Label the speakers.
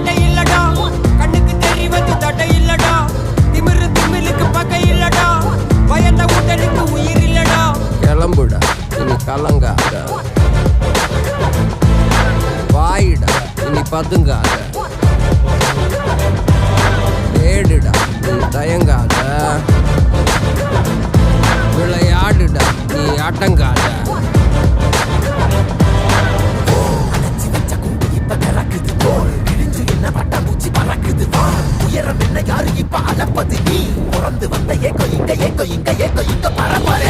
Speaker 1: பட்டை இல்லடா, கண்ணுக்கு தெரிவது தட்டை இல்லடா, திமிரு திமிலுக்கு பகை இல்லடா, பயந்த உடலுக்கு உயிர் இல்லடா.
Speaker 2: கிளம்புடா இனி கலங்காத, வாயிடா இனி பதுங்காத, தேடுடா நீ தயங்காத, விளையாடுடா நீ அடங்காத.
Speaker 3: உயரம் என்ன யாரு இப்ப அளப்பது நீ பிறந்து வந்த ஏக்கோ இங்க பரம்பரை